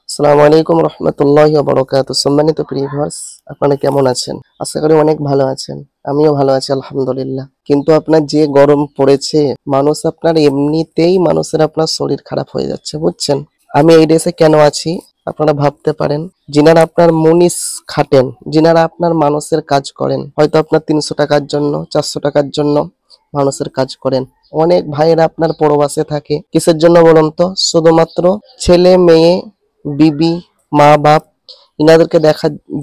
আসসালামু আলাইকুম রহমতুল্লাহি ওয়া বারাকাতুহু। সম্মানিত প্রিয় ভিউয়ার্স, আপনারা কেমন আছেন? আশা করি অনেক ভালো আছেন। আমিও ভালো আছি আলহামদুলিল্লাহ। কিন্তু আপনার যে গরম পড়েছে, মানুষের আপনার শরীর খারাপ হয়ে যাচ্ছে, বুঝছেন? আমি এই দেশে কেন আছি আপনারা ভাবতে পারেন। যিনারা আপনার মুনিশ খাটেন, যিনারা আপনার মানুষের কাজ করেন, হয়তো আপনার ৩০০ টাকার জন্য ৪০০ টাকার জন্য মানুষের কাজ করেন। অনেক ভাইয়েরা আপনার প্রবাসে থাকে, কিসের জন্য বলুন তো? শুধুমাত্র ছেলে মেয়ে, বিবি, মা বাপ ইনাদেরকে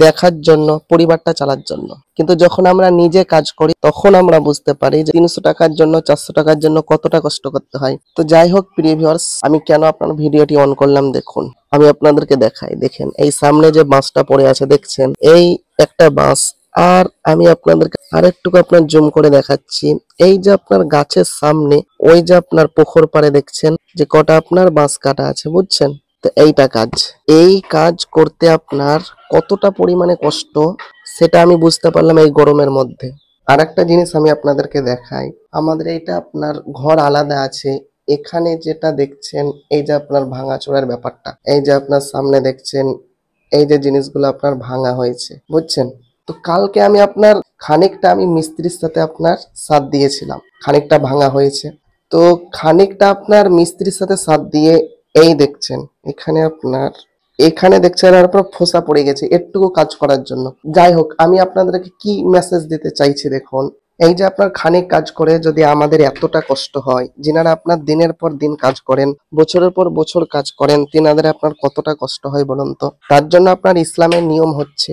দেখার জন্য, পরিবারটা চালার জন্য। কিন্তু যখন আমরা নিজে কাজ করি তখন আমরা বুঝতে পারি যে ৩০০ টাকার জন্য ৪০০ টাকার জন্য কতটা কষ্ট করতে হয়। তো যাই হোক প্রিয় ভিউয়ার্স, আমি কেন আপনার ভিডিওটি অন করলাম দেখুন। আমি আপনাদেরকে দেখাই, দেখেন এই সামনে যে বাঁশটা পড়ে আছে দেখছেন, এই একটা বাঁশ। আর আমি আপনাদেরকে আরেকটুকু আপনার জুম করে দেখাচ্ছি। এই যে আপনার গাছের সামনে ওই যে আপনার পুকুর পাড়ে দেখছেন যে কটা আপনার বাঁশ কাটা আছে, বুঝছেন? তো এই কাজ করতে আপনার কতটা পরিমাণে কষ্ট সেটা আমি বুঝতে পারলাম এই গরমের মধ্যে। আর একটা জিনিস আমি আপনাদেরকে দেখাই, আমাদের এইটা আপনার ঘর আলাদা আছে। এখানে যেটা দেখছেন এই যে আপনার ভাঙাচোরার ব্যাপারটা, এই যে আপনার সামনে দেখছেন এই যে জিনিসগুলো আপনার ভাঙা হয়েছে, বুঝছেন? তো কালকে আমি মিস্ত্রির সাথে আপনার সাথ দিয়েছিলাম, খানিকটা ভাঙা হয়েছে। তো খানিকটা আপনার মিস্ত্রির সাথে সাথ দিয়ে এই দেখছেন এখানে দেখছেন আর আপনার ফোসা পড়ে গেছে একটুকু কাজ করার জন্য। যাই হোক, আমি আপনাদেরকে কি মেসেজ দিতে চাইছি দেখুন। এই যে আপনার খানিক কাজ করে যদি আমাদের এতটা কষ্ট হয়, যিনারা আপনার দিনের পর দিন কাজ করেন, বছরের পর বছর কাজ করেন, তিনাদের আপনার কতটা কষ্ট হয় বলুন তো। তার জন্য আপনার ইসলামের নিয়ম হচ্ছে,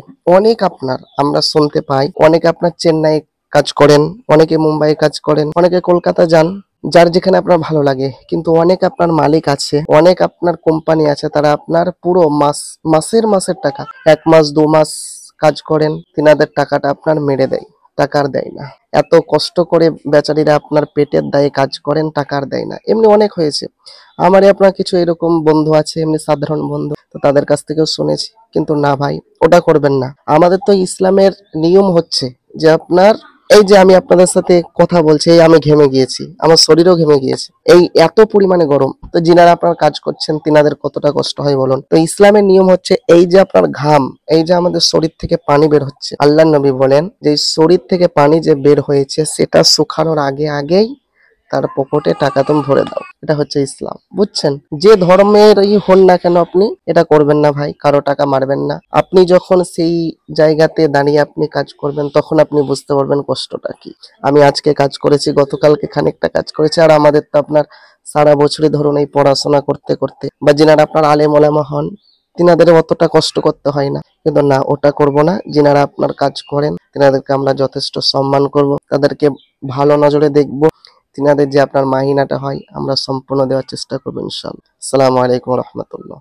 আমরা শুনতে পাই অনেকে আপনার চেন্নাই কাজ করেন, অনেকে মুম্বাই কাজ করেন, অনেকে কলকাতা যান, যার যেখানে আপনার ভালো লাগে। কিন্তু অনেক আপনার মালিক আছে, অনেক আপনার কোম্পানি আছে, তারা আপনার পুরো মাসের টাকা ১ মাস ২ মাস কাজ করেন, তিনাদের টাকাটা আপনার মেরে দেয়, টাকার দেয় না। এত কষ্ট করে বেচারীরা আপনার পেটের দায়ে কাজ করেন, টাকার দেয় না। এমনি অনেক হয়েছে, আমারই আপনার কিছু এরকম বন্ধু আছে, এমনি সাধারণ বন্ধু, তো তাদের কাছ থেকেও শুনেছি। কিন্তু না ভাই, ওটা করবেন না। আমাদের তো ইসলামের নিয়ম হচ্ছে যে আপনার এই যে আমি আপনাদের সাথে কথা বলছি, এই আমি ঘেমে গিয়েছি, আমার শরীরও ঘেমে গিয়েছে, এই এত পরিমাণে গরম। তো যিনারা আপনার কাজ করছেন তিনাদের কতটা কষ্ট হয় বলুন। তো ইসলামের নিয়ম হচ্ছে এই যে আপনার ঘাম, এই যে আমাদের শরীর থেকে পানি বের হচ্ছে, আল্লাহর নবী বলেন যে এই শরীর থেকে পানি যে বের হয়েছে সেটা শুকানোর আগেই তার পকেটে টাকা তুমি ভরে দাও। এটা হচ্ছে ইসলাম, বুঝছেন? যে ধর্মেরই হন না কেন আপনি এটা করবেন না ভাই, কারো টাকা মারবেন না। আপনি যখন সেই জায়গাতে দাঁড়িয়ে আপনি কাজ করবেন তখন আপনি বুঝতে পারবেন কষ্টটা কি। আমি আজকে কাজ করেছি, গতকালকে খানিকটা কাজ করেছি। আর আমাদের তো আপনার সারা বছরই ধরুন এই পড়াশোনা করতে করতে, বা যিনারা আপনার আলেম ওলামা হন, তিনাদের অতটা কষ্ট করতে হয় না। কিন্তু না, ওটা করব না। যিনারা আপনার কাজ করেন তিনাদেরকে আমরা যথেষ্ট সম্মান করব, তাদেরকে ভালো নজরে দেখব। তিনাদের যে আপনার মাহিনাটা হয় আমরা সম্পূর্ণ দেওয়ার চেষ্টা করবো ইনশাআল্লাহ। আসসালামু আলাইকুম রহমতুল্লাহ।